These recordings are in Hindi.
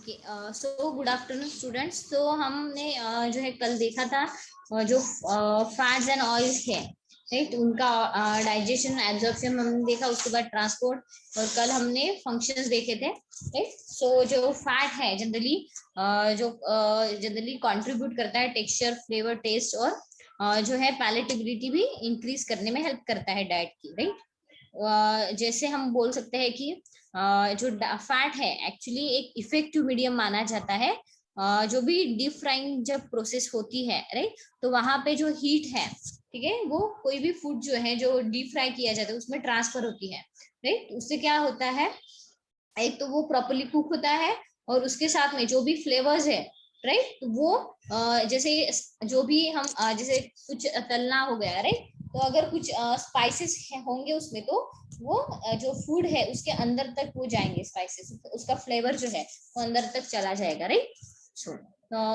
Okay, so good afternoon students. तो हमने जो है कल देखा था जो फैट्स एंड ऑयल्स है, राइट, उनका डाइजेशन एब्जॉर्प्शन हमने देखा, उसके बाद ट्रांसपोर्ट, और कल हमने फंक्शंस देखे थे, राइट। सो जो फैट है जनरली जो जनरली कंट्रीब्यूट करता है टेक्सचर, फ्लेवर, टेस्ट और जो है पैलेटेबिलिटी भी इंक्रीज करने में हेल्प करता है डाइट की, राइट। जैसे हम बोल सकते हैं कि जो फैट है एक्चुअली एक इफेक्टिव मीडियम माना जाता है। जो भी डीप फ्राइंग जब प्रोसेस होती है, राइट, तो वहां पे जो हीट है, ठीक है, वो कोई भी फूड जो है जो डीप फ्राई किया जाता है उसमें ट्रांसफर होती है, राइट। उससे क्या होता है, एक तो वो प्रॉपरली कुक होता है और उसके साथ में जो भी फ्लेवर्स है, राइट, वो जैसे जो भी हम जैसे कुछ तलना हो गया, राइट, तो अगर कुछ स्पाइसेस होंगे उसमें, तो वो जो फूड है उसके अंदर तक वो जाएंगे स्पाइसेस, उसका फ्लेवर जो है वो अंदर तक चला जाएगा, राइट। सो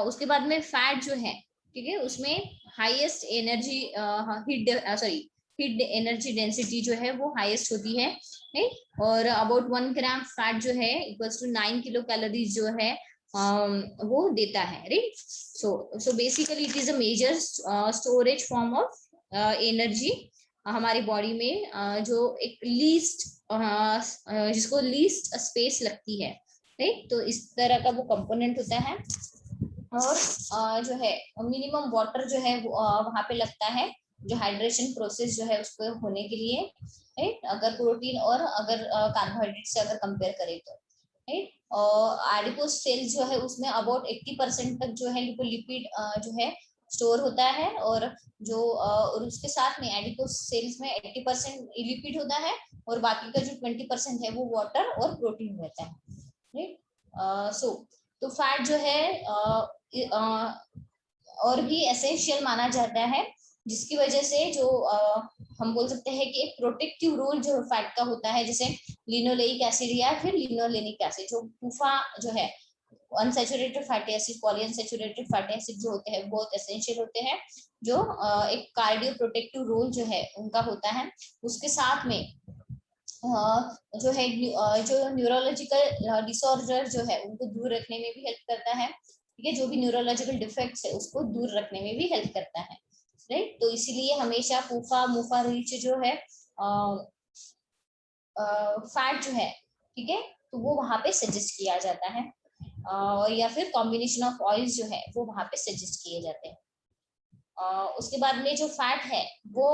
उसके बाद में फैट जो है, ठीक है, उसमें highest energy heat energy density जो है वो हाईएस्ट होती है, राइट। और अबाउट 1 ग्राम फैट जो है इक्वल्स टू 9 किलो कैलोरीज जो है वो देता है, right. So basically it is a major storage form of energy हमारी बॉडी में, जो एक लीस्ट जिसको लीस्ट स्पेस लगती है, राइट। तो इस तरह का वो कंपोनेंट होता है। और जो है मिनिमम वाटर जो है वहां पे लगता है, जो हाइड्रेशन प्रोसेस जो है उसको होने के लिए, राइट। अगर प्रोटीन और अगर कार्बोहाइड्रेट से अगर कंपेयर करें तो, राइट। और एडिपोज सेल्स जो है उसमें अबाउट 80% तक जो है लिपिड जो है स्टोर होता है, और जो और उसके साथ में एडिपोज सेल्स में 80% लिपिड होता है, और बाकी का जो 20% है वो वाटर और प्रोटीन रहता है, राइट। सो तो फैट जो है और भी एसेंशियल माना जाता है, जिसकी वजह से जो हम बोल सकते हैं कि एक प्रोटेक्टिव रोल जो फैट का होता है, जैसे लिनोलेइक एसिड या फिर लिनोलेनिक एसिड, जो PUFA जो है unsaturated fatty acid, polyunsaturated fatty acid जो होते हैं बहुत एसेंशियल होते हैं, जो एक कार्डियो प्रोटेक्टिव रोल जो है उनका होता है। उसके साथ में जो है जो न्यूरोलॉजिकल डिसऑर्डर जो है उनको दूर रखने में भी हेल्प करता है, ठीक है, जो भी न्यूरोलॉजिकल डिफेक्ट्स है उसको दूर रखने में भी हेल्प करता है, राइट। तो इसीलिए हमेशा PUFA मुफा रिच जो है फैट जो है, ठीक है, तो वो वहां पे सजेस्ट किया जाता है, या फिर कॉम्बिनेशन ऑफ ऑयल्स जो है वो वहां पे सजेस्ट किए जाते हैं। उसके बाद में जो फैट है वो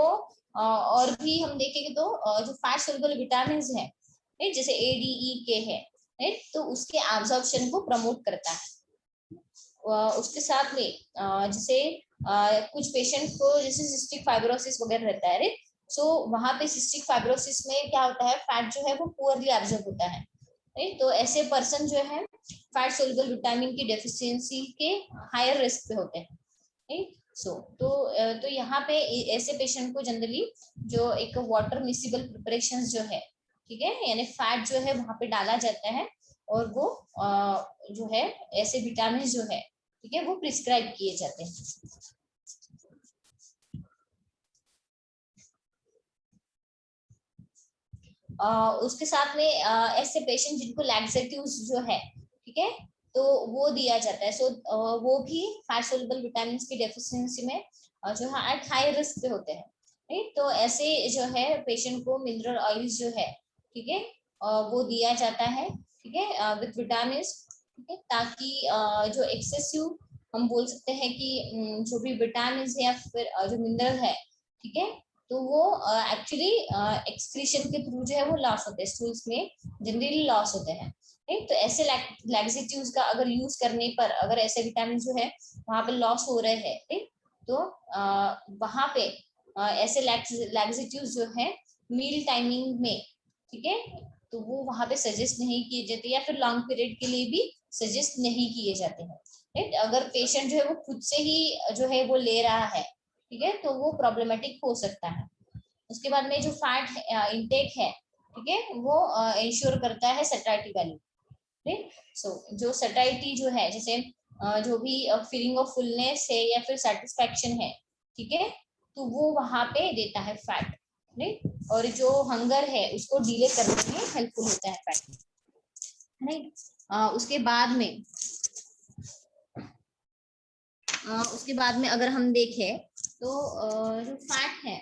और भी हम देखेंगे तो जो फैट सोल्युबल विटामिन है, राइट, जैसे ADE, K है, राइट, तो उसके एब्जॉर्प्शन को प्रमोट करता है। उसके साथ में जैसे कुछ पेशेंट को जैसे सिस्टिक फाइब्रोसिस वगैरह रहता है, राइट, सो वहां पे सिस्टिक फाइब्रोसिस में क्या होता है, फैट जो है वो पुअरली एब्जॉर्ब होता है, राइट। तो ऐसे पर्सन जो है फैट सोल्युबल विटामिन की डेफिशिएंसी के हायर रिस्क पे होते हैं, राइट। तो यहाँ पे ऐसे पेशेंट को जनरली जो एक वाटर मिसिबल प्रिपरेशन जो है, ठीक है, यानी फैट जो है वहां पे डाला जाता है, और वो जो है ऐसे विटामिन जो है, ठीक है, वो प्रिस्क्राइब किए जाते हैं। उसके साथ में ऐसे पेशेंट जिनको लैक्सेटिव्स जो है, ठीक है, तो वो दिया जाता है। वो भी फैट सोल्युबल विटामिन की डेफिशिएंसी में जो है एट हाई रिस्क पे होते हैं, राइट। तो ऐसे जो है पेशेंट को मिनरल ऑयल्स जो है, ठीक है, वो दिया जाता है, ठीक है, विद विटामिन, ठीक है, ताकि जो एक्सेसिव हम बोल सकते हैं कि जो भी विटामिन है या फिर जो मिनरल है, ठीक है, तो वो एक्चुअली एक्सक्रीशन के थ्रू जो है वो लॉस होते हैं, स्टूल्स में जनरली लॉस होते हैं, ठीक। तो ऐसे लैक्सेटिव्स का अगर यूज करने पर अगर ऐसे विटामिन जो है वहां पे लॉस हो रहे हैं, ठीक, तो वहां पे ऐसे लैक्सेटिव्स जो है मील टाइमिंग में, ठीक है, तो वो वहां पे सजेस्ट नहीं किए जाते, या फिर लॉन्ग पीरियड के लिए भी सजेस्ट नहीं किए जाते हैं, राइट। अगर पेशेंट जो है वो खुद से ही जो है वो ले रहा है, ठीक है, तो वो प्रॉब्लमेटिक हो सकता है। उसके बाद में जो फैट इंटेक है, ठीक है, वो इंश्योर करता है सैटिस्फैक्टरी वैल्यू, ठीक। सो जो सैटिस्फैक्टरी जो है, जैसे जो भी फीलिंग ऑफ फुलनेस है या फिर सेटिस्फैक्शन है, ठीक है, तो वो वहां पे देता है फैट, राइट। और जो हंगर है उसको डिले करने में हेल्पफुल होता है फैट, राइट। उसके बाद में अगर हम देखें तो जो फैट है,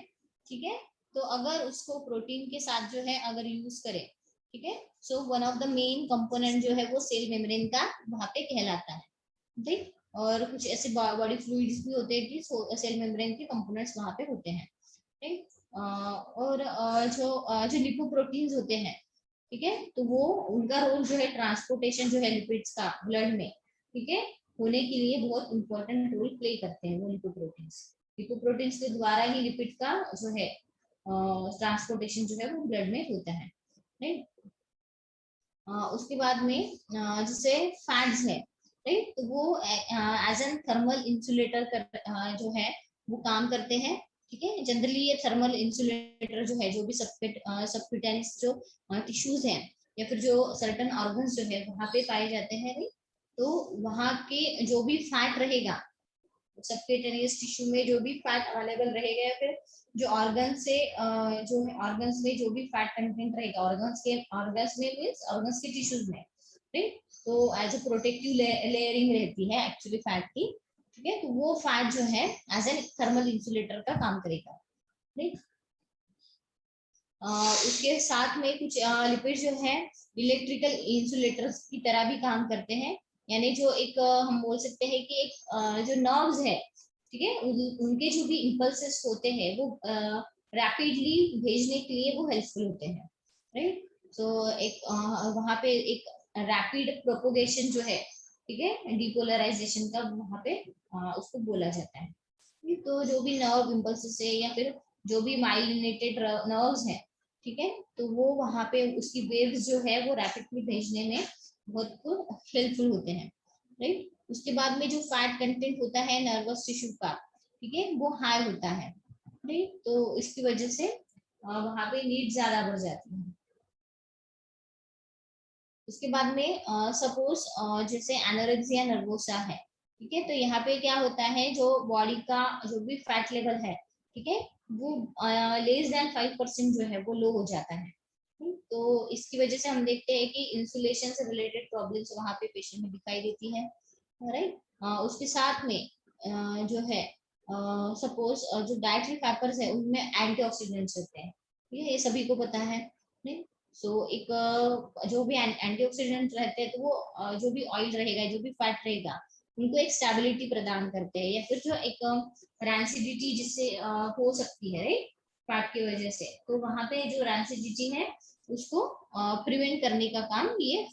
ठीक है, तो अगर उसको प्रोटीन के साथ जो है अगर यूज करें, ठीक है, so one of the main component जो है वो सेल मेम्ब्रेन का वहां पे कहलाता है, ठीक। और कुछ ऐसे बॉडी फ्लूइड्स भी होते हैं कि सेल मेम्ब्रेन के कंपोनेंट्स वहां पे होते हैं, ठीक। और जो लिपोप्रोटीन्स होते हैं, ठीक है, तो वो उनका रोल जो है ट्रांसपोर्टेशन जो है लिपिड्स का ब्लड में, ठीक है, होने के लिए बहुत इंपॉर्टेंट रोल प्ले करते हैं वो लिपोप्रोटीन्स के द्वारा ही लिपिड का जो है ट्रांसपोर्टेशन जो है वो ब्लड में होता है, राइट। उसके बाद में जैसे फैट्स है, राइट, तो वो एज एन थर्मल इंसुलेटर जो है वो काम करते हैं, ठीक है। जनरली ये थर्मल इंसुलेटर जो है, जो भी सबक्यूटेनियस जो टिश्यूज हैं या फिर जो सर्टन ऑर्गन्स जो है वहां पे पाए जाते हैं, राइट, तो वहां के जो भी फैट रहेगा सबक्यूटेनियस टिश्यू में, जो भी फैट अवेलेबल रहेगा या फिर जो जो ऑर्गन्स में जो भी फैट कंटेंट रहेगा ऑर्गन्स में मींस ऑर्गन्स के टिश्यूज में, ठीक, तो एज अ प्रोटेक्टिव लेयरिंग रहती है एक्चुअली फैट की, ठीक है, तो वो फैट जो है एज एन थर्मल इंसुलेटर का काम करेगा, ठीक। उसके साथ में कुछ लिपिड जो है इलेक्ट्रिकल इंसुलेटर्स की तरह भी काम करते हैं, यानी जो एक हम बोल सकते हैं कि एक जो नर्व्स है, ठीक है, उनके जो भी इम्पल्सेस होते हैं वो रैपिडली भेजने के लिए वो हेल्पफुल होते हैं, राइट। तो एक वहां पे एक रैपिड प्रोपोगेशन जो है, ठीक है, डिपोलराइजेशन का वहां पे उसको बोला जाता है। तो जो भी नर्व इम्पल्सेस है या फिर जो भी माइलिनेटेड नर्व्स हैं, ठीक है, तो वो वहां पे उसकी वेव्स जो है वो रैपिडली भेजने में बहुत हेल्पफुल होते हैं, राइट। उसके बाद में जो फैट कंटेंट होता है नर्वस टिश्यू का, ठीक है, वो हाई होता है, राइट, तो इसकी वजह से वहां पे नीड ज्यादा बढ़ जाती है। उसके बाद में सपोज जैसे एनोरेक्सिया नर्वोसा है, ठीक है, तो यहाँ पे क्या होता है, जो बॉडी का जो भी फैट लेवल है, ठीक है, वो लेस देन 5% जो है वो लो हो जाता है, तो इसकी वजह से हम देखते हैं कि इंसुलेशन से रिलेटेड प्रॉब्लम्स वहां पे पेशेंट में दिखाई देती है, राइट। उसके साथ में जो है सपोज जो डाइटरी फाइबर्स है उनमें एंटीऑक्सीडेंट्स होते हैं, ठीक है, ये सभी को पता है, नहीं। सो एक जो भी एंटीऑक्सीडेंट रहते हैं तो वो जो भी ऑयल रहेगा जो भी फैट रहेगा उनको एक स्टेबिलिटी प्रदान करते हैं, या फिर जो एक रैंसिडिटी जिससे हो सकती है, राइट, फैट की वजह से, तो वहां पे जो रैंसिडिटी है उसको प्रिवेंट करने का काम ये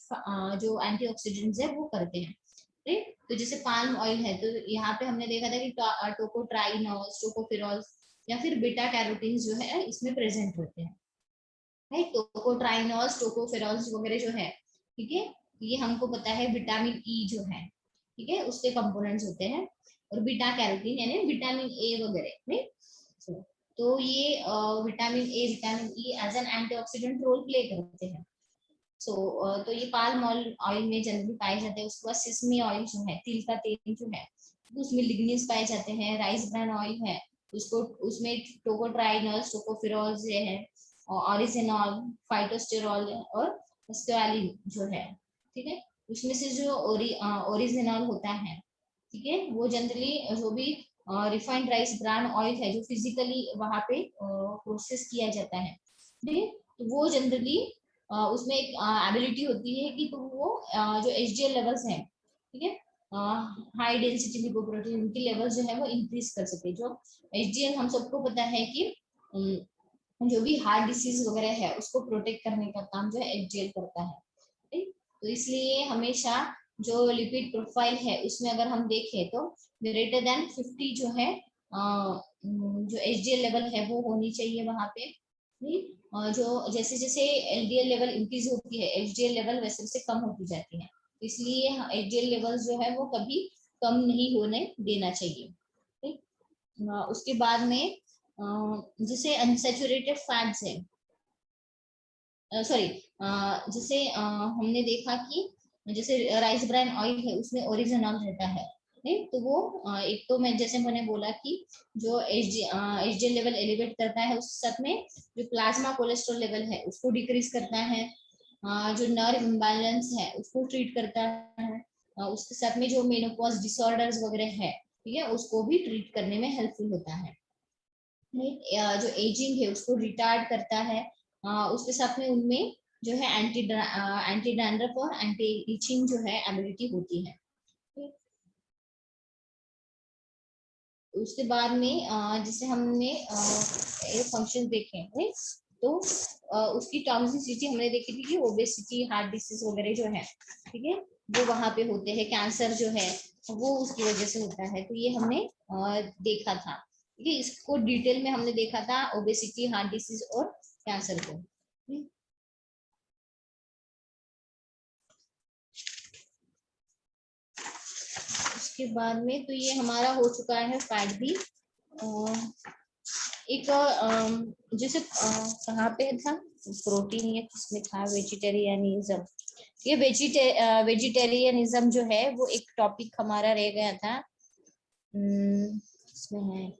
जो एंटीऑक्सीडेंट्स है वो करते हैं, राइट। तो जैसे पाल्म ऑयल है, तो यहाँ पे हमने देखा था कि टोकोट्राइनॉल्स, टोकोफेरॉल्स या फिर बीटा कैरोटीन जो है इसमें प्रेजेंट होते हैं, राइट। टोकोट्राइनॉल्स, टोकोफेरॉल्स वगैरह जो है, ठीक है, ये हमको पता है विटामिन ई जो है, ठीक है, उसके कंपोनेंट्स होते हैं, और बीटा कैरोटीन यानी विटामिन ए वगैरह, राइट। तो ये vitamin A vitamin E as an antioxidant role play करते हैं। तो ये पाल्म ऑयल में जनरली पाए जाते हैं। उसके बाद सिसमी ऑयल जो है, तिल का तेल जो है, उसमें लिग्निन्स पाए जाते हैं। राइस ब्रान ऑयल है, उसको उसमें टोकोट्राइनॉल्स, टोकोफेरॉल्स है, ऑरिजिनॉल, फाइटोस्टेरॉल और स्क्वालिन जो है, ठीक है, उसमें से जो ओरिजिनल होता है, ठीक है, वो जनरली जो भी रिफाइंड राइस ब्रान ऑयल है जो फिजिकली वहां पे प्रोसेस किया जाता है, ठीक है, तो वो जनरली उसमें एक एबिलिटी होती है कि तो वो जो एचडीएल लेवल्स हैं, ठीक है, हाई डेंसिटी लिपोप्रोटीन उनके लेवल जो है वो इंक्रीज कर सकते हैं। जो एचडीएल हम सबको पता है कि जो भी हार्ट डिसीज वगैरह है उसको प्रोटेक्ट करने का काम जो है एचडीएल करता है, ठीक। तो इसलिए हमेशा जो लिपिड प्रोफाइल है उसमें अगर हम देखें तो ग्रेटर देन 50 जो है जो एचडीएल लेवल है वो होनी चाहिए वहां पे, ठीक। जो जैसे जैसे एलडीएल लेवल इंक्रीज होती है एचडीएल लेवल वैसे वैसे कम होती जाती है, इसलिए एचडीएल लेवल जो है वो कभी कम नहीं होने देना चाहिए, ठीक। उसके बाद में जैसे अनसेचुरेटेड फैट्स है, सॉरी, जैसे हमने देखा कि जैसे राइस ब्रान ऑयल है उसमें ओरिजिनल रहता है, नहीं, तो वो एक तो मैं जैसे मैंने बोला कि जो एचडीएल लेवल एलिवेट करता है, उस साथ में जो प्लाज्मा कोलेस्ट्रॉल लेवल है उसको डिक्रीज करता है, जो नर्व इम्बैलेंस है उसको ट्रीट करता है। उसके साथ में जो मेनोपॉज डिसऑर्डर्स वगैरह है, ठीक है, उसको भी ट्रीट करने में हेल्पफुल होता है। जो एजिंग है उसको रिटार्ड करता है। उसके साथ में उनमें जो है एंटी डैंड्रफ और एंटी इचिंग जो है एबिलिटी होती है। उसके बाद में जैसे हमने फंक्शन देखे हैं, तो उसकी टॉक्सिसिटी हमने देखी थी कि ओबेसिटी, हार्ट डिसीज वगैरह जो है, ठीक है, वो वहां पे होते हैं। कैंसर जो है वो उसकी वजह से होता है, तो ये हमने देखा था। ठीक है, इसको डिटेल में हमने देखा था, ओबेसिटी, हार्ट डिसीज और कैंसर को। उसके बाद में तो ये हमारा हो चुका है फैट भी। एक जैसे कहाँ पे था, प्रोटीन या किसमें था, वेजिटेरियनिज्म। ये वेजिटेरियनिज्म जो है वो एक टॉपिक हमारा रह गया था। इसमें है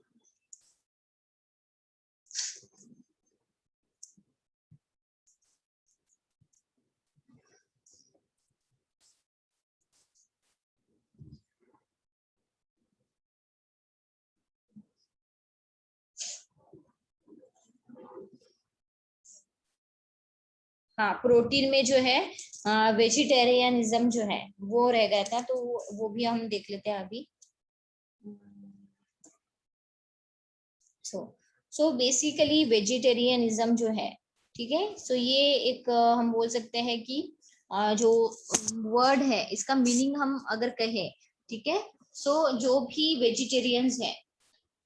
हाँ, प्रोटीन में जो है वेजिटेरियनिज्म जो है वो रह गया था, तो वो भी हम देख लेते हैं अभी। सो बेसिकली वेजिटेरियनिज्म जो है, ठीक है, सो ये एक हम बोल सकते हैं कि जो वर्ड है इसका मीनिंग हम अगर कहें, ठीक है, सो जो भी वेजिटेरियंस है,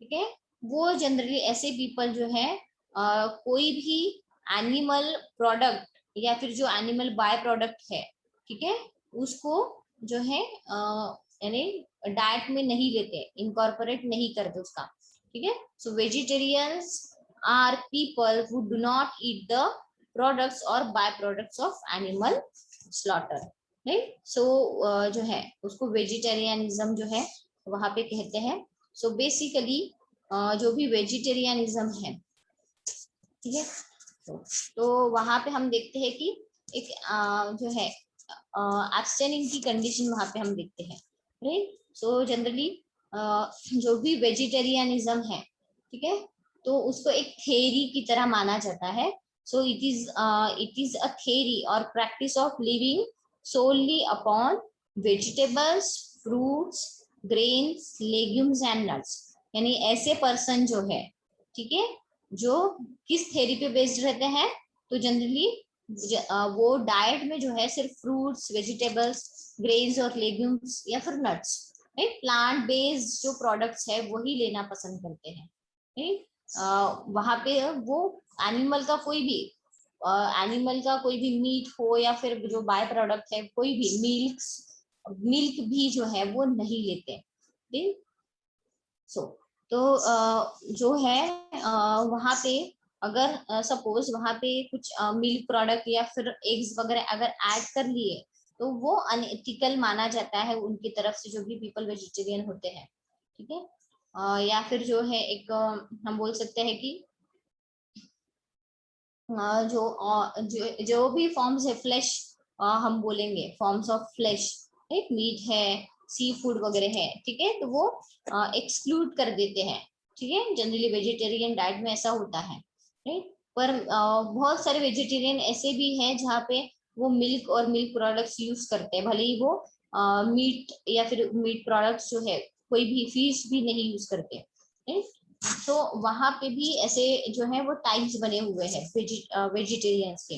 ठीक है, वो जनरली ऐसे पीपल जो है कोई भी एनिमल प्रोडक्ट या फिर जो एनिमल बाय प्रोडक्ट है, ठीक है, उसको जो है यानी डाइट में नहीं लेते, इनकॉर्पोरेट नहीं करते उसका। ठीक है, so vegetarians are people who do not eat the products or by products of animal slaughter. Right, so जो है उसको वेजिटेरियनिज्म जो है वहां पे कहते हैं। सो बेसिकली जो भी वेजिटेरियनिज्म है, ठीक है, तो वहां पे हम देखते हैं कि एक जो है एब्स्टेनिंग की कंडीशन वहां पे हम देखते हैं। राइट, सो जनरली जो भी वेजिटेरियनिज्म है, ठीक है, तो उसको एक थेरी की तरह माना जाता है। So it is a theory और practice of living solely upon vegetables, fruits, grains, legumes and nuts। यानी ऐसे पर्सन जो है, ठीक है, जो किस थेरी पे बेस्ड रहते हैं, तो जनरली वो डाइट में जो है सिर्फ फ्रूट्स, वेजिटेबल्स, ग्रेन्स और लेग्यूम्स या फिर नट्स, प्लांट बेस्ड जो प्रोडक्ट्स है वही लेना पसंद करते हैं। वहां पे वो एनिमल का कोई भी मीट हो या फिर जो बाय प्रोडक्ट है कोई भी मिल्क भी जो है वो नहीं लेते। ठीक, सो तो जो है वहां पे अगर सपोज वहां पे कुछ मिल्क प्रोडक्ट या फिर एग्स वगैरह अगर ऐड कर लिए, तो वो अनएथिकल माना जाता है उनकी तरफ से, जो भी पीपल वेजिटेरियन होते हैं। ठीक है, या फिर जो है एक हम बोल सकते हैं कि जो भी फॉर्म्स है फ्लैश, हम बोलेंगे फॉर्म्स ऑफ फ्लैश, एक मीट है, सी फूड वगैरह है, ठीक है, तो वो एक्सक्लूड कर देते हैं। ठीक है, जनरली वेजिटेरियन डाइट में ऐसा होता है। राइट, पर बहुत सारे वेजिटेरियन ऐसे भी हैं जहाँ पे वो मिल्क और मिल्क प्रोडक्ट्स यूज करते हैं, भले ही वो मीट या फिर मीट प्रोडक्ट्स जो है कोई भी फिश भी नहीं यूज करते। तो वहां पे भी ऐसे जो है वो टाइप्स बने हुए हैं वेजिटेरियंस के।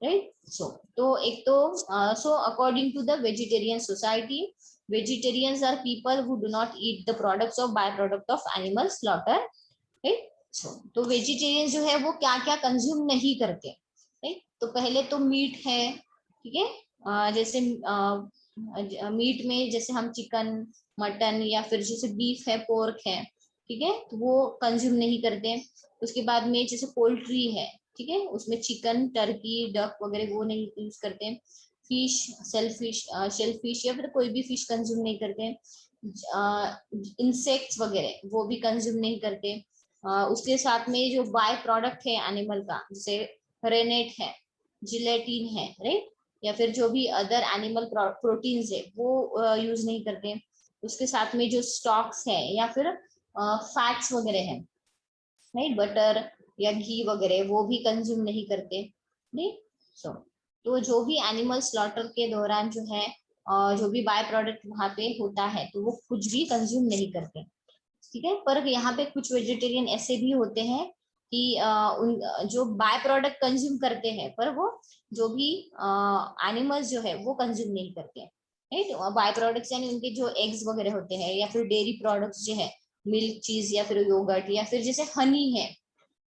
राइट, सो तो एक तो so according to the vegetarian society, vegetarians are people who do not eat the products of by product of animal slaughter. Right, so तो वेजिटेरियन जो है वो क्या क्या कंज्यूम नहीं करते। राइट, तो पहले तो मीट है, ठीक है, जैसे मीट में जैसे हम चिकन, मटन या फिर जैसे बीफ है, पोर्क है, ठीक है, तो वो कंज्यूम नहीं करते। उसके बाद में जैसे पोल्ट्री है, ठीक है, उसमें चिकन, टर्की, डक वगैरह वो नहीं यूज करते। फिश, शेल फिश या फिर कोई भी फिश कंज्यूम नहीं करते। इंसेक्ट्स वगैरह वो भी कंज्यूम नहीं करते। उसके साथ में जो बाय प्रोडक्ट है एनिमल का, जैसे रेनेट है, जिलेटिन है, राइट, या फिर जो भी अदर एनिमल प्रोटीन्स है वो यूज नहीं करते। उसके साथ में जो स्टॉक्स है या फिर फैट्स वगैरह है, राइट, बटर या घी वगैरह वो भी कंज्यूम नहीं करते, राइट। सो तो जो भी एनिमल स्लॉटर के दौरान जो है जो भी बाय प्रोडक्ट वहां पे होता है तो वो कुछ भी कंज्यूम नहीं करते, ठीक है। पर यहाँ पे कुछ वेजिटेरियन ऐसे भी होते हैं कि उन जो बाय प्रोडक्ट कंज्यूम करते हैं पर वो जो भी एनिमल्स जो है वो कंज्यूम नहीं करते, राइट। बाय प्रोडक्ट्स यानी उनके जो एग्स वगैरह होते हैं या फिर डेयरी प्रोडक्ट्स जो है, मिल्क, चीज या फिर योगर्ट या फिर जैसे हनी है,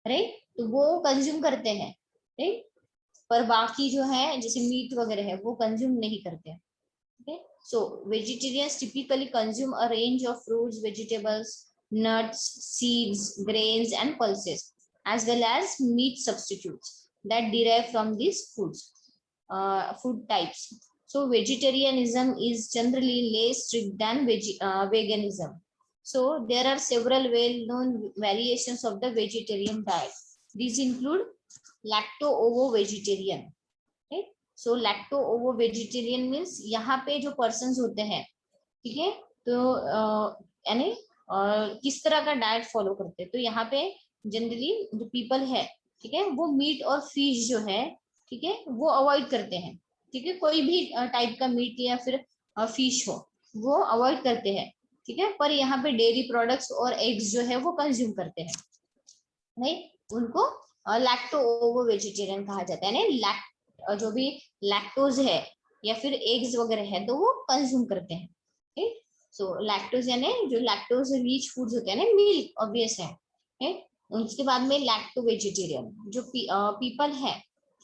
राइट, तो वो कंज्यूम करते हैं, राइट। पर बाकी जो है जैसे मीट वगैरह है वो कंज्यूम नहीं करते, okay. So vegetarians typically consume a range of fruits, vegetables, nuts, seeds, grains and pulses, as well as meat substitutes that derive from these food types. So vegetarianism is generally less strict than veganism. So there are several well-known variations of the vegetarian diet. These include lacto-ovo-vegetarian, right? So lacto ओवो vegetarian means यहाँ पे जो पर्सन होते हैं, ठीक है, तो यानी किस तरह का डाइट फॉलो करते हैं, तो यहाँ पे जनरली जो पीपल है, ठीक है, वो मीट और फिश जो है, ठीक है, वो अवॉइड करते हैं, ठीक है, कोई भी टाइप का मीट या फिर फिश हो वो अवॉइड करते हैं, ठीक है। पर यहाँ पे डेयरी प्रोडक्ट्स और एग्स जो है वो कंज्यूम करते हैं, नहीं, उनको लैक्टो ओवो वेजिटेरियन कहा जाता है, यानी जो भी लैक्टोज है या फिर एग्स वगैरह है तो वो कंज्यूम करते हैं, ठीक। सो लैक्टोज यानी जो लैक्टोज रिच फूड्स होते हैं ना, मिल्क ऑब्वियस है, ठीक। उसके बाद में लैक्टो वेजिटेरियन जो पीपल है,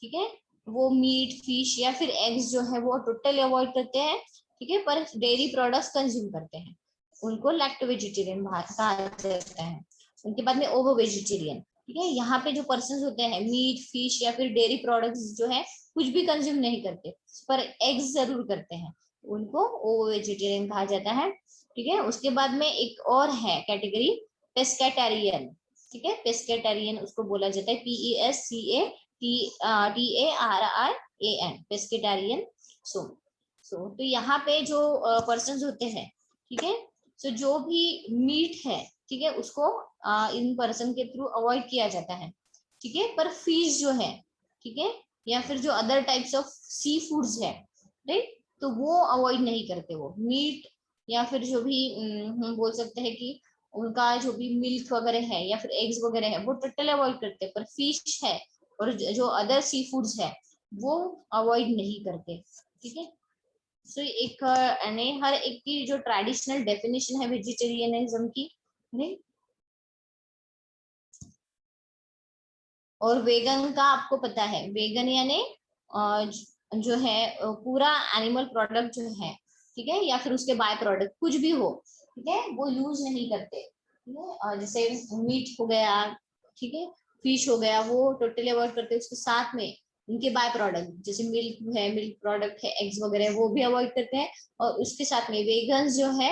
ठीक है, वो मीट, फिश या फिर एग्स जो है वो टोटली अवॉइड करते हैं, ठीक है, पर डेयरी प्रोडक्ट्स कंज्यूम करते हैं, उनको लैक्टो वेजिटेरियन कहा जाता है। उनके बाद में ओवो वेजिटेरियन, ठीक है, यहाँ पे जो पर्सन होते हैं मीट, फिश या फिर डेयरी प्रोडक्ट्स जो है कुछ भी कंज्यूम नहीं करते पर एग्स जरूर करते हैं, उनको ओवो वेजिटेरियन कहा जाता है, ठीक है। उसके बाद में एक और है कैटेगरी पेस्केटेरियन, ठीक है, पेस्केटेरियन उसको बोला जाता है, PESCATARIAN, पेस्केटेरियन। सो तो यहाँ पे जो पर्सन होते हैं, ठीक है, सो जो भी मीट है, ठीक है, उसको इन पर्सन के थ्रू अवॉइड किया जाता है, ठीक है, पर फिश जो है, ठीक है, या फिर जो other types of sea foods है, राइट, तो वो अवॉइड नहीं करते, वो मीट या फिर जो भी हम बोल सकते हैं कि उनका जो भी मिल्क वगैरह है या फिर एग्स वगैरह है वो टोटली अवॉइड करते, पर फिश है और जो अदर सी फूड्स है वो अवॉइड नहीं करते, ठीक है। सो एक यानी हर एक की जो ट्रेडिशनल डेफिनेशन है वेजिटेरियनिज्म की, और वेगन का आपको पता है, वेगन यानी जो है पूरा एनिमल प्रोडक्ट जो है, ठीक है, या फिर उसके बाय प्रोडक्ट कुछ भी हो, ठीक है, वो यूज नहीं करते, ठीक है, जैसे मीट हो गया, ठीक है, फिश हो गया, वो टोटली अवॉइड करते हैं, उसके साथ में उनके बाय प्रोडक्ट जैसे मिल्क है, मिल्क प्रोडक्ट है, एग्स वगैरह वो भी अवॉइड करते हैं, और उसके साथ में वेगन्स जो है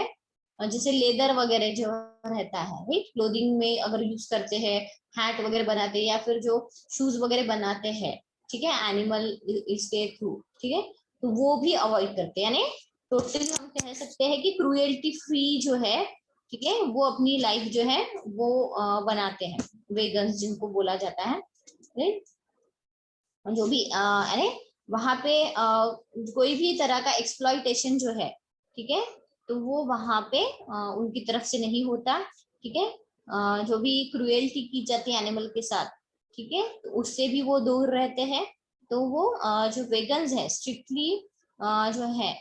जैसे लेदर वगैरह जो रहता है, राइट, क्लोथिंग में अगर यूज करते हैं, हैट वगैरह बनाते हैं या फिर जो शूज वगैरह बनाते हैं, ठीक है, एनिमल इसके थ्रू, ठीक है, तो वो भी अवॉइड करते हैं, यानी टोटली हम कह सकते हैं कि क्रूएल्टी फ्री जो है, ठीक है, वो अपनी लाइफ जो है वो बनाते हैं, वेगन्स जिनको बोला जाता है, राइट। जो भी यानी वहां पे कोई भी तरह का एक्सप्लॉइटेशन जो है, ठीक है, तो वो वहां पे उनकी तरफ से नहीं होता, ठीक है, जो भी क्रुएल्टी की जाती है एनिमल के साथ, ठीक है, तो उससे भी वो दूर रहते हैं, तो वो जो वेगन्स है स्ट्रिक्टली जो है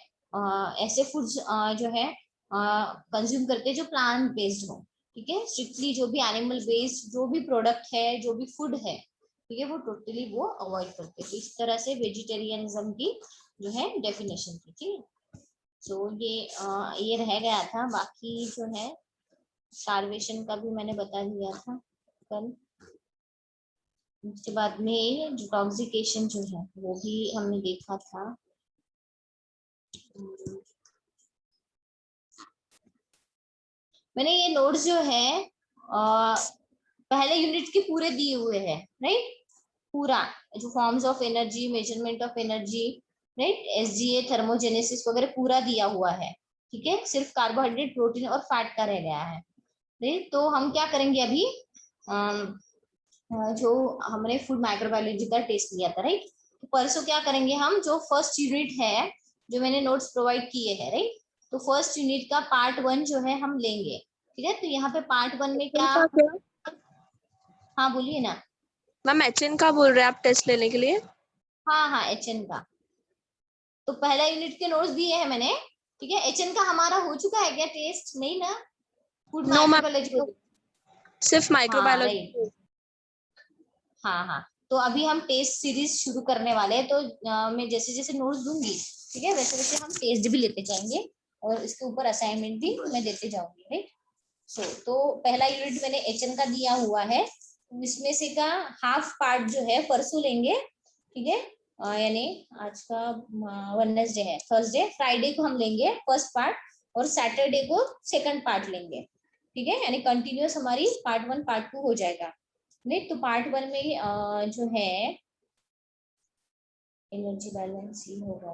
ऐसे फूड्स जो है कंज्यूम करते हैं जो प्लांट बेस्ड हो, ठीक है, स्ट्रिक्टली जो भी एनिमल बेस्ड जो भी प्रोडक्ट है, जो भी फूड है, ठीक है, वो टोटली वो अवॉइड करते हैं। तो इस तरह से वेजिटेरियनिज्म की जो है डेफिनेशन थी, ठीक। सो ये रह गया था, बाकी जो है स्टारवेशन का भी मैंने बता दिया था कल। उसके बाद में जो टॉक्सिकेशन जो है वो भी हमने देखा था। मैंने ये नोट्स जो है पहले यूनिट के पूरे दिए हुए हैं, राइट, पूरा जो forms of energy, measurement of energy, right, SGA, thermogenesis वगैरह पूरा दिया हुआ है। ठीक है, सिर्फ कार्बोहाइड्रेट, प्रोटीन और फैट का रह गया है। तो हम क्या करेंगे अभी, जो हमने फूड माइक्रोबायोलॉजी का टेस्ट लिया था, राइट, तो परसों क्या करेंगे हम, जो फर्स्ट यूनिट है जो मैंने नोट्स प्रोवाइड किए हैं, राइट, तो फर्स्ट यूनिट का पार्ट 1 जो है हम लेंगे। ठीक है, तो यहाँ पे पार्ट 1 में क्या, इनका क्या? हाँ बोलिए ना। मैम एचएन का बोल रहे हैं आप टेस्ट लेने के लिए? हाँ हाँ, एचएन का तो पहला यूनिट के नोट्स दिए हैं मैंने। ठीक है, एचएन का हमारा हो चुका है क्या टेस्ट, नहीं ना, फूड नो मैम, माइक्रोबायोलॉजी। सिर्फ हाँ राइट, माइक्रोबायोलॉजी। हाँ हाँ, तो अभी हम टेस्ट सीरीज शुरू करने वाले हैं, तो मैं जैसे जैसे नोट्स दूंगी, ठीक है, वैसे वैसे हम टेस्ट भी लेते जाएंगे और इसके ऊपर असाइनमेंट भी मैं देते जाऊंगी, राइट। तो पहला यूनिट मैंने एचएन का दिया हुआ है, इसमें से का हाफ पार्ट जो है परसों लेंगे। ठीक है, यानी आज का वेडनेसडे है, थर्सडे, फ्राइडे को हम लेंगे फर्स्ट पार्ट और सैटरडे को सेकंड पार्ट लेंगे। ठीक है, यानी कंटिन्यूअस हमारी पार्ट 1 पार्ट 2 हो जाएगा। नहीं तो पार्ट 1 में जो है एनर्जी बैलेंस ही होगा।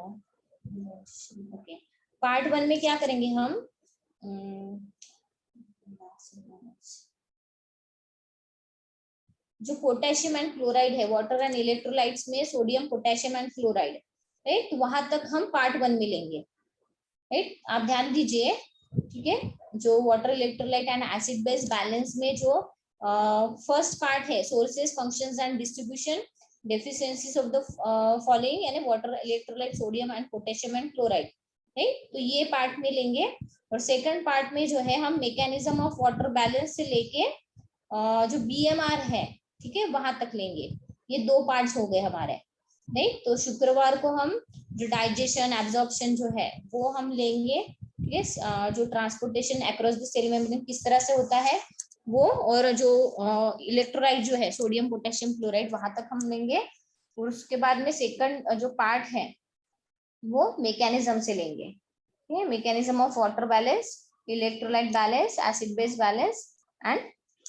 ओके, पार्ट 1 में क्या करेंगे हम, जो पोटेशियम एंड क्लोराइड है, वाटर एंड इलेक्ट्रोलाइट्स में sodium, potassium and chloride, right, तो वहां तक हम पार्ट 1 में लेंगे, राइट, आप ध्यान दीजिए। ठीक है, जो water, electrolyte and acid base balance में जो फर्स्ट पार्ट है, sources, functions and distribution, deficiencies of the following, यानी water, electrolyte, sodium and potassium and chloride, right, तो ये पार्ट में लेंगे। और सेकंड पार्ट में जो है हम मैकेनिज्म ऑफ वाटर बैलेंस से लेके जो बीएमआर है, ठीक है, वहां तक लेंगे। ये 2 पार्ट्स हो गए हमारे, नहीं तो शुक्रवार को हम जो डाइजेशन, एब्जॉर्प्शन जो है वो हम लेंगे। ठीक है, जो transportation across the cell membrane किस तरह से होता है वो, और जो इलेक्ट्रोलाइट जो है सोडियम, पोटेशियम, क्लोराइड, वहां तक हम लेंगे। और उसके बाद में सेकंड जो पार्ट है वो मैकेनिज्म से लेंगे। ठीक है, mechanism of water balance, electrolyte balance, acid base balance and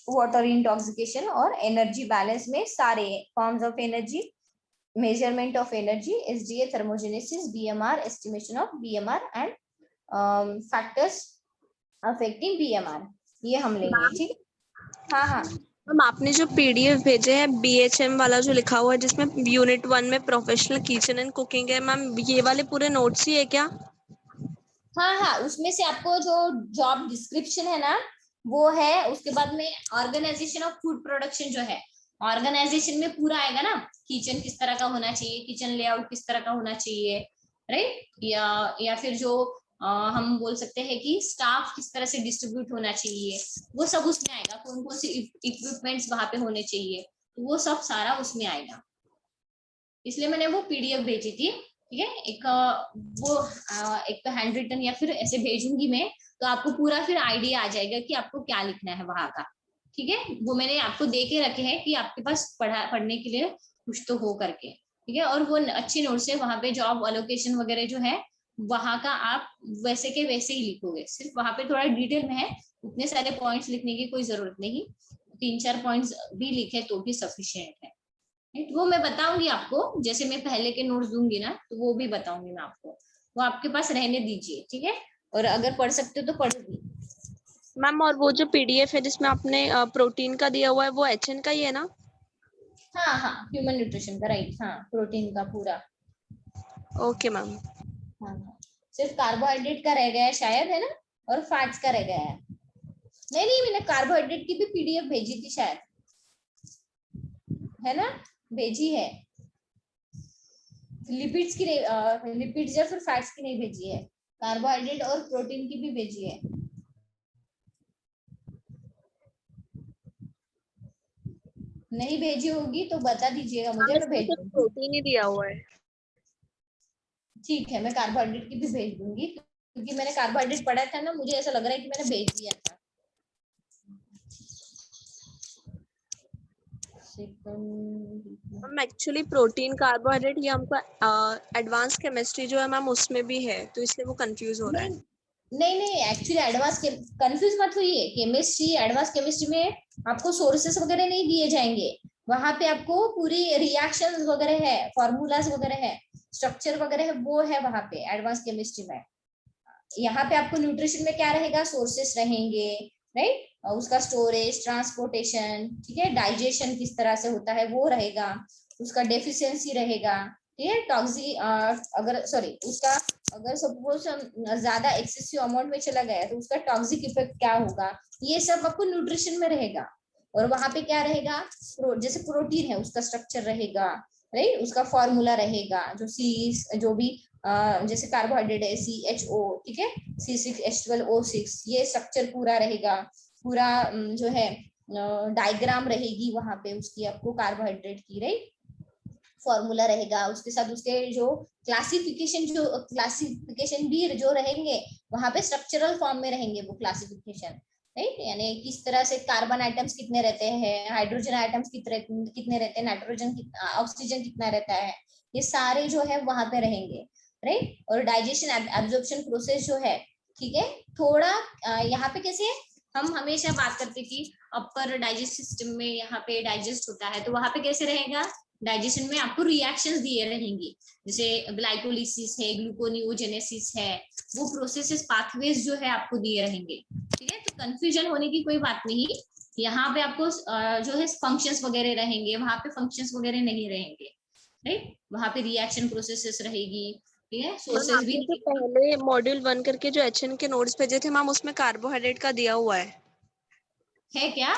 water intoxication और एनर्जी बैलेंस में सारे forms of energy, measurement of energy, SDA, thermogenesis, BMR, estimation of BMR and factors affecting BMR, ये हम लेंगे। ठीक है, हाँ हाँ मैम आपने जो पीडीएफ भेजे हैं बीएचएम वाला जो लिखा हुआ है जिसमें यूनिट 1 में प्रोफेशनल किचन एंड कुकिंग है, मैम ये वाले पूरे नोट्स ही है क्या? हाँ हाँ, उसमें से आपको जो जॉब डिस्क्रिप्शन है ना वो है, उसके बाद में ऑर्गेनाइजेशन ऑफ फूड प्रोडक्शन जो है, ऑर्गेनाइजेशन में पूरा आएगा ना, किचन किस तरह का होना चाहिए, किचन लेआउट किस तरह का होना चाहिए, राइट, या फिर जो हम बोल सकते हैं कि स्टाफ किस तरह से डिस्ट्रीब्यूट होना चाहिए, वो सब उसमें आएगा। कौन कौन से इक्विपमेंट्स वहां पे होने चाहिए, तो वो सब सारा उसमें आएगा, इसलिए मैंने वो पीडीएफ भेजी थी। ठीक है, एक तो हैंड रिटन या फिर ऐसे भेजूंगी मैं, तो आपको पूरा फिर आइडिया आ जाएगा कि आपको क्या लिखना है वहां का। ठीक है, वो मैंने आपको दे के रखे हैं कि आपके पास पढ़ने के लिए कुछ तो हो करके। ठीक है, और वो अच्छे नोट्स है, वहां पे जॉब अलोकेशन वगैरह जो है वहां का आप वैसे के वैसे ही लिखोगे, सिर्फ वहां पे थोड़ा डिटेल में है, उतने सारे पॉइंट्स लिखने की कोई जरूरत नहीं, 3-4 पॉइंट्स भी लिखे तो भी सफिशियंट है। वो मैं बताऊंगी आपको, जैसे मैं पहले के नोट्स दूंगी ना तो वो भी बताऊंगी मैं आपको, वो आपके पास रहने दीजिए। ठीक है, और अगर पढ़ सकते हो तो पढ़ोगी। मैम और वो जो पीडीएफ है जिसमें आपने प्रोटीन का दिया हुआ है वो एचएन का ही है ना? हाँ हाँ, ह्यूमन न्यूट्रिशन का, राइट, हाँ, प्रोटीन का पूरा। Okay ma'am. हाँ हाँ, सिर्फ कार्बोहाइड्रेट का रह गया है शायद, है ना, और फैट्स का रह गया है। नहीं नहीं, मैंने कार्बोहाइड्रेट की भी पीडीएफ भेजी थी शायद, है ना, भेजी है। लिपिड्स की नहीं, लिपिड्स या फिर फैट्स की नहीं भेजी है, कार्बोहाइड्रेट और प्रोटीन की भी भेजी है। नहीं भेजी होगी तो बता दीजिएगा मुझे, मैम मैं इसमें भेज सिर्फ दूंगी। प्रोटीन ही दिया हुआ है। ठीक है, मैं कार्बोहाइड्रेट की भी भेज दूंगी, क्योंकि मैंने कार्बोहाइड्रेट पढ़ा था ना, मुझे ऐसा लग रहा है कि मैंने भेज दिया था। मैम एक्चुअली प्रोटीन, कार्बोहाइड्रेट ये हमको एडवांस केमिस्ट्री जो है मैम उसमें भी है, तो इसलिए वो कंफ्यूज हो रहा नहीं है। नहीं नहीं, एक्चुअली एडवांस के कंफ्यूज मत होइए, केमिस्ट्री, एडवांस केमिस्ट्री में आपको सोर्सेस वगैरह नहीं दिए जाएंगे, वहां पे आपको पूरी रिएक्शन वगैरह है, फॉर्मूलाज वगैरह है, स्ट्रक्चर वगैरह है, वो है वहां पे एडवांस केमिस्ट्री में। यहाँ पे आपको न्यूट्रिशन में क्या रहेगा, सोर्सेस रहेंगे, राइट, और उसका स्टोरेज, ट्रांसपोर्टेशन, ठीक है, डाइजेशन किस तरह से होता है वो रहेगा, उसका डेफिशिएंसी रहेगा, ठीक है, अगर सॉरी उसका अगर सपोज ज्यादा एक्सेसिव अमाउंट में चला गया तो उसका टॉक्सिक इफेक्ट क्या होगा, ये सब आपको न्यूट्रिशन में रहेगा। और वहां पे क्या रहेगा, जैसे प्रोटीन है उसका स्ट्रक्चर रहेगा, राइट, उसका फॉर्मूला रहेगा, जो भी जैसे कार्बोहाइड्रेट है CHO, ठीक है, C6H12O6, ये स्ट्रक्चर पूरा रहेगा, पूरा जो है डायग्राम रहेगी वहां पे उसकी, आपको कार्बोहाइड्रेट की, राइट, फॉर्मूला रहेगा, उसके साथ उसके जो क्लासिफिकेशन भी जो रहेंगे वहां पे स्ट्रक्चरल फॉर्म में रहेंगे वो क्लासिफिकेशन, राइट, यानी किस तरह से कार्बन आइटम्स कितने रहते हैं, हाइड्रोजन आइटम्स कितने रहते हैं, नाइट्रोजन ऑक्सीजन कितना रहता है, ये सारे जो है वहां पे रहेंगे, राइट। और डाइजेशन एब्जॉर्प्शन प्रोसेस जो है, ठीक है, थोड़ा यहाँ पे कैसे हम हमेशा बात करते कि अपर डाइजेस्ट सिस्टम में यहाँ पे डाइजेस्ट होता है, तो वहां पे कैसे रहेगा, डाइजेशन में आपको रिएक्शंस दिए रहेंगे, जैसे ग्लाइकोलिसिस है, ग्लूकोनियोजेनेसिस है, वो प्रोसेसेस पाथवेज जो है आपको दिए रहेंगे, ठीक है। तो कंफ्यूजन होने की कोई बात नहीं, यहाँ पे आपको जो है फंक्शंस वगैरह रहेंगे, वहां पे फंक्शंस वगैरह नहीं रहेंगे, राइट, वहां पे रिएक्शन प्रोसेसेस रहेगी, ठीक है, मैम सोर्सेज भी आपने जो पहले मॉड्यूल 1 करके जो HN के नोट्स भेजे थे मैम, उसमें कार्बोहाइड्रेट का दिया हुआ है क्या,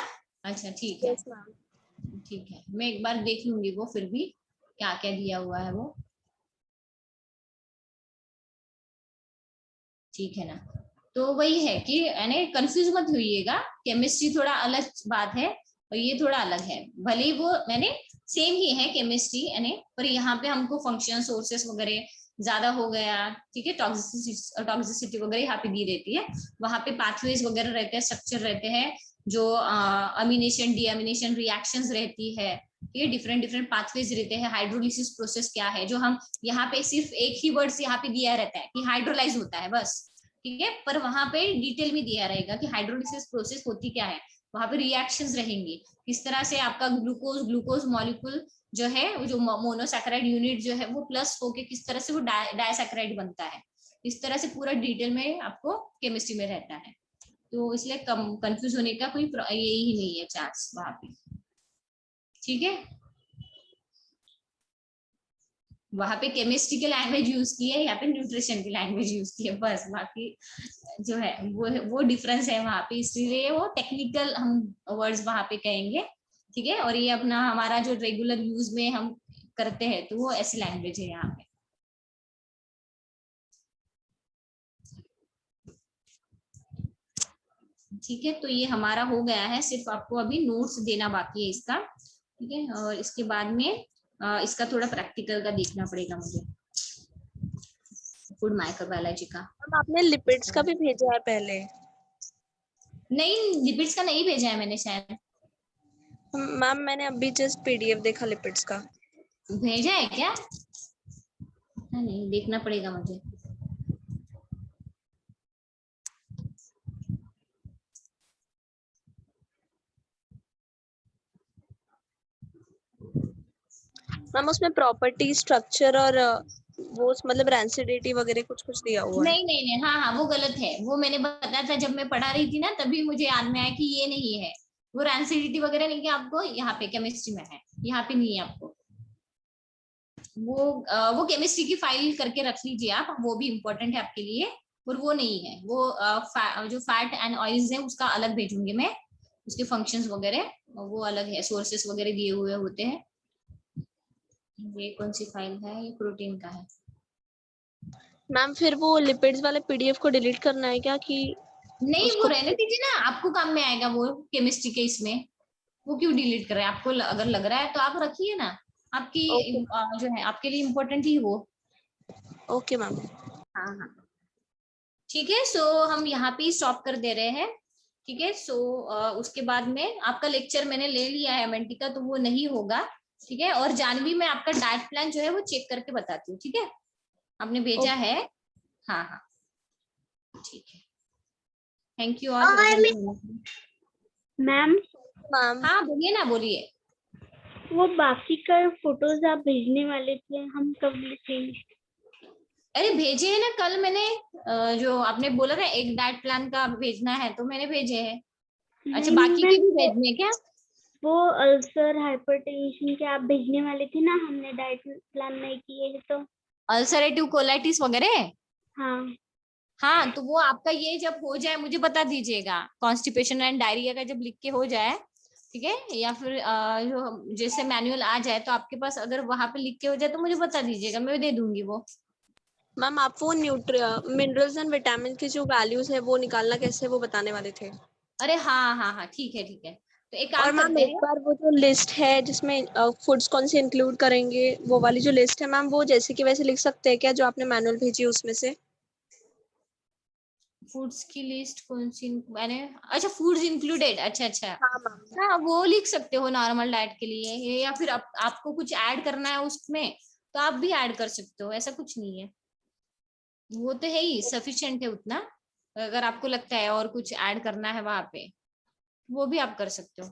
अच्छा ठीक है, यस मैम। ठीक है, मैं एक बार देख लूंगी वो फिर भी क्या क्या दिया हुआ है वो, ठीक है ना। तो वही है कि यानी कंफ्यूज मत होइएगा, केमिस्ट्री थोड़ा अलग बात है और ये थोड़ा अलग है, भले ही वो मैंने सेम ही है केमिस्ट्री यानी, पर यहाँ पे हमको फंक्शन सोर्सेस वगैरह ज्यादा हो गया, ठीक है, टॉक्सिसिटी वगैरह यहाँ पे दी रहती है, वहां पे पाथवेज वगैरह रहते हैं, स्ट्रक्चर रहते हैं, जो अमीनेशन डीअमीनेशन रिएक्शंस रहती है, ये डिफरेंट डिफरेंट पाथवेज रहते हैं, हाइड्रोलिसिस प्रोसेस क्या है, जो हम यहाँ पे सिर्फ एक ही वर्ड्स यहाँ पे दिया रहता है कि हाइड्रोलाइज होता है बस, ठीक है, पर वहां पे डिटेल में दिया रहेगा कि हाइड्रोलिसिस प्रोसेस होती क्या है, वहां पे रिएक्शंस रहेंगी, किस तरह से आपका ग्लूकोज ग्लूकोज मॉलिक्यूल जो है, वो जो मोनोसैकेराइड यूनिट जो है वो प्लस होके किस तरह से वो डायसैकेराइड बनता है, इस तरह से पूरा डिटेल में आपको केमिस्ट्री में रहता है, तो इसलिए कंफ्यूज होने का कोई यही नहीं है चांस वहां पे, ठीक है। वहां पे केमिस्ट्री की लैंग्वेज यूज की है, यहाँ पे न्यूट्रिशन की लैंग्वेज यूज की है, बस बाकी जो है वो डिफरेंस है वहां पे, इसलिए वो टेक्निकल हम वर्ड्स वहां पे कहेंगे, ठीक है, और ये अपना हमारा जो रेगुलर यूज में हम करते हैं तो वो ऐसी लैंग्वेज है यहाँ पे, ठीक है। तो ये हमारा हो गया है, सिर्फ आपको अभी नोट्स देना बाकी है इसका, ठीक है, और इसके बाद में इसका थोड़ा प्रैक्टिकल का देखना पड़ेगा मुझे, फूड माइक्रोबायोलॉजी का। मैम आपने लिपिड्स का भी भेजा है पहले? नहीं, लिपिड्स का नहीं भेजा है मैंने शायद, मैम मैंने अभी जस्ट PDF देखा लिपिड्स का। भेजा है क्या, नहीं देखना पड़ेगा मुझे, मैम उसमें प्रॉपर्टी स्ट्रक्चर और वो मतलब रेंसिडिटी वगैरह कुछ कुछ दिया हुआ है। नहीं नहीं नहीं, हाँ हाँ वो गलत है, वो मैंने बताया था जब मैं पढ़ा रही थी ना, तभी मुझे याद में आया कि ये नहीं है, वो रेंसिडिटी वगैरह नहीं है, आपको यहाँ पे केमिस्ट्री में है, यहाँ पे नहीं है आपको, वो केमिस्ट्री की फाइल करके रख लीजिए आप, वो भी इम्पोर्टेंट है आपके लिए, और वो नहीं है, वो जो फैट एंड ऑयल्स है उसका अलग भेजूंगी मैं, उसके फंक्शंस वगैरह वो अलग है, सोर्सेस वगैरह दिए हुए होते हैं, ये कौन सी फाइल है, ये प्रोटीन का है। मैम फिर वो लिपिड्स वाले PDF को डिलीट करना है क्या कि नहीं वो उसको? रहने दीजिए ना, आपको काम में आएगा वो केमिस्ट्री के इसमें, वो क्यों डिलीट कर रहे हैं, आपको अगर लग रहा है तो आप रखिए ना, आपकी ओके जो है आपके लिए इम्पोर्टेंट ही वो, ओके मैम। हाँ हाँ, ठीक है, सो हम यहाँ पे स्टॉप कर दे रहे हैं, ठीक है, सो उसके बाद में आपका लेक्चर मैंने ले लिया है एमएनटी का, तो वो नहीं होगा, ठीक है, और जानवी मैं आपका डाइट प्लान जो है वो चेक करके बताती हूँ, ठीक है, आपने भेजा है, हाँ हाँ, ठीक है, thank you all present. Ma'am ma'am हाँ बोलिए ना, बोलिए। वो बाकी का फोटोज आप भेजने वाले थे, हम कब लिखेंगे? अरे भेजे है ना कल मैंने, जो आपने बोला था एक डाइट प्लान का भेजना है तो मैंने भेजे है। अच्छा नहीं बाकी के मैम, भी भेजने क्या? वो अल्सर हाइपरटेंशन के आप भेजने वाले थे ना, हमने डाइट प्लान नहीं किए हैं तो। अल्सरेटिव कोलाइटिस वगैरह? हाँ। हाँ तो वो आपका ये जब हो जाए मुझे बता दीजिएगा, कॉन्स्टिपेशन एंड डायरिया का जब लिख के हो जाए, ठीक है, या फिर जो जैसे मैनुअल आ जाए तो आपके पास अगर वहां पे लिख के हो जाए तो मुझे बता दीजिएगा, मैं दे दूंगी वो। मैम आप वो मिनरल्स एंड विटामिन की जो वैल्यूज है वो निकालना कैसे है वो बताने वाले थे। अरे हाँ हाँ हाँ ठीक है ठीक है, तो एक और काम मैम करते एक हैं। बार वो जो लिस्ट है जिसमें फूड्स कौन से इंक्लूड करेंगे, वो वाली जो लिस्ट है मैम, वो जैसे कि वैसे लिख सकते हैं क्या, जो आपने मैनुअल भेजी है उसमें से? फूड्स की लिस्ट कौन सी मैंने, अच्छा फूड्स इंक्लूडेड, अच्छा अच्छा। हाँ मैम। हाँ वो लिख सकते हो नॉर्मल डाइट के लिए, या फिर आपको कुछ ऐड करना है उसमें तो आप भी ऐड कर सकते हो, ऐसा कुछ नहीं है, वो तो है ही सफिशिएंट है उतना। अगर आपको लगता है और कुछ ऐड करना है वहां पे वो भी आप कर सकते हो।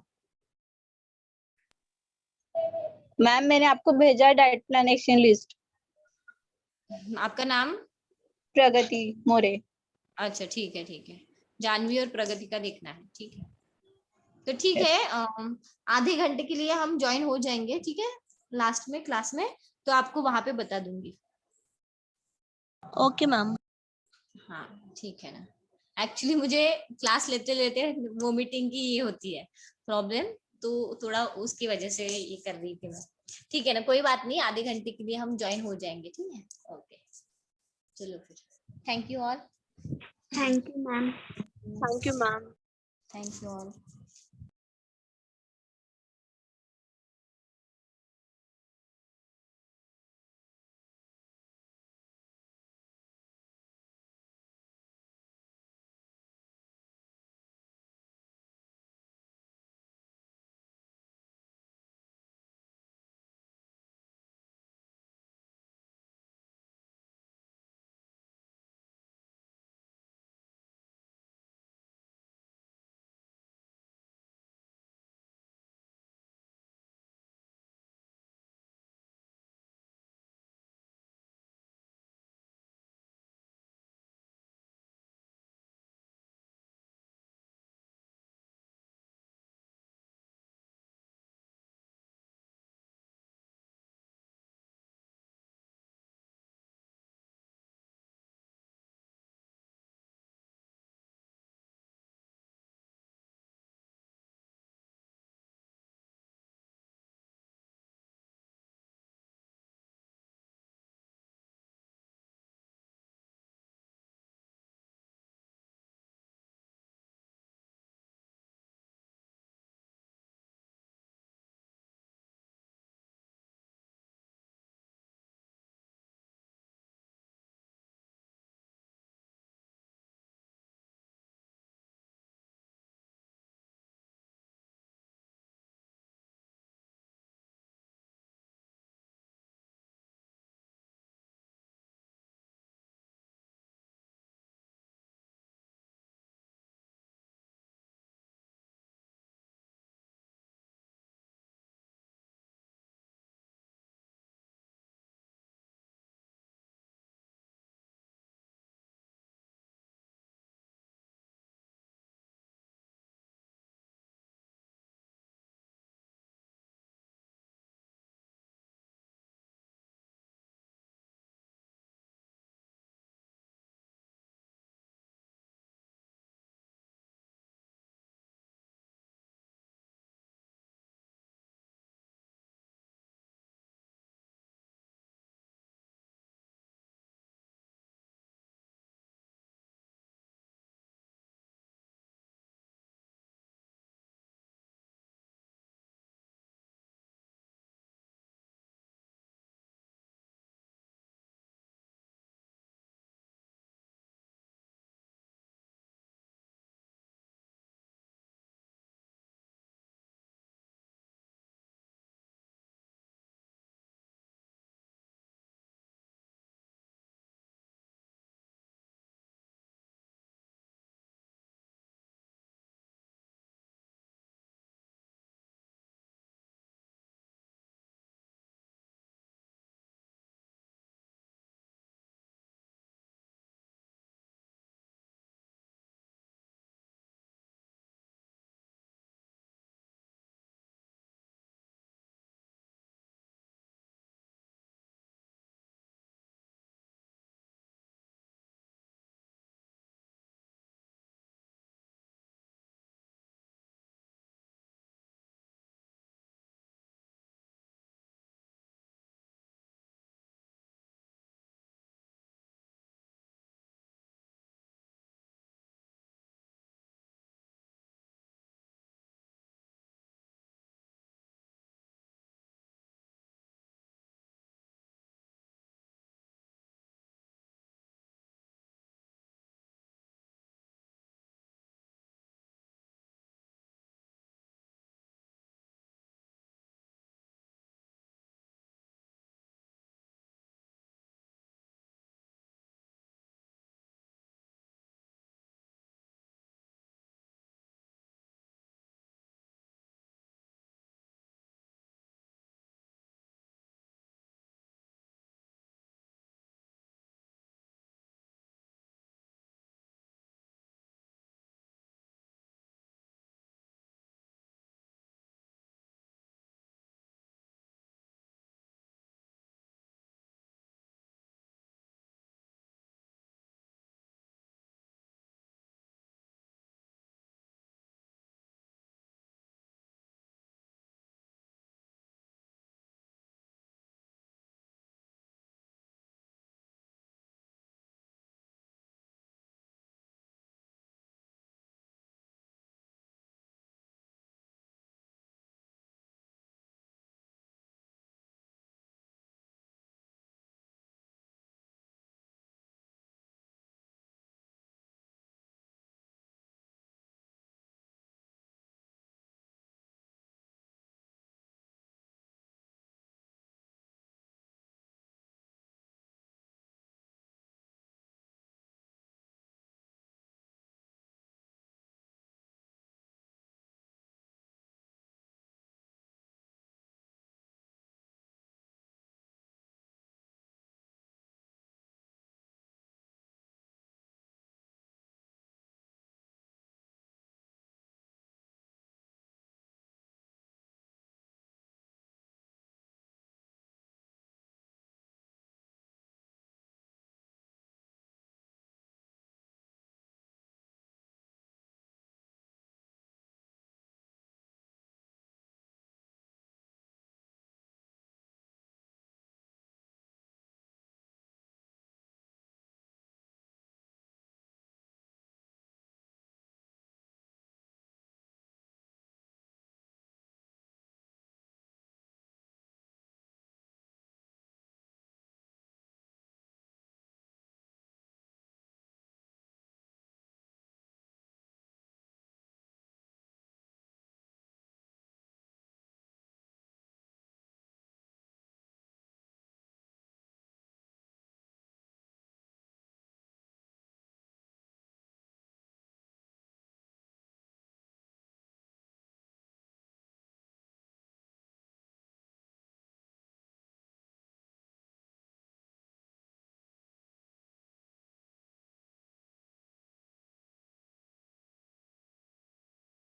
मैम मैंने आपको भेजा डाइट प्लान एक्शन लिस्ट। आपका नाम? प्रगति मोरे। अच्छा ठीक है, जानवी और प्रगति का देखना है, ठीक है। तो ठीक है, आधे घंटे के लिए हम ज्वाइन हो जाएंगे, ठीक है, लास्ट में क्लास में, तो आपको वहां पे बता दूंगी। Okay ma'am. हाँ ठीक है ना, एक्चुअली मुझे क्लास लेते लेते वोमिटिंग की ये होती है प्रॉब्लम, तो थोड़ा उसकी वजह से ये कर रही थी मैं। ठीक है ना, कोई बात नहीं, आधे घंटे के लिए हम ज्वाइन हो जाएंगे, ठीक है, ओके, चलो फिर, thank you all. Thank you ma'am. Thank you ma'am. Thank you all.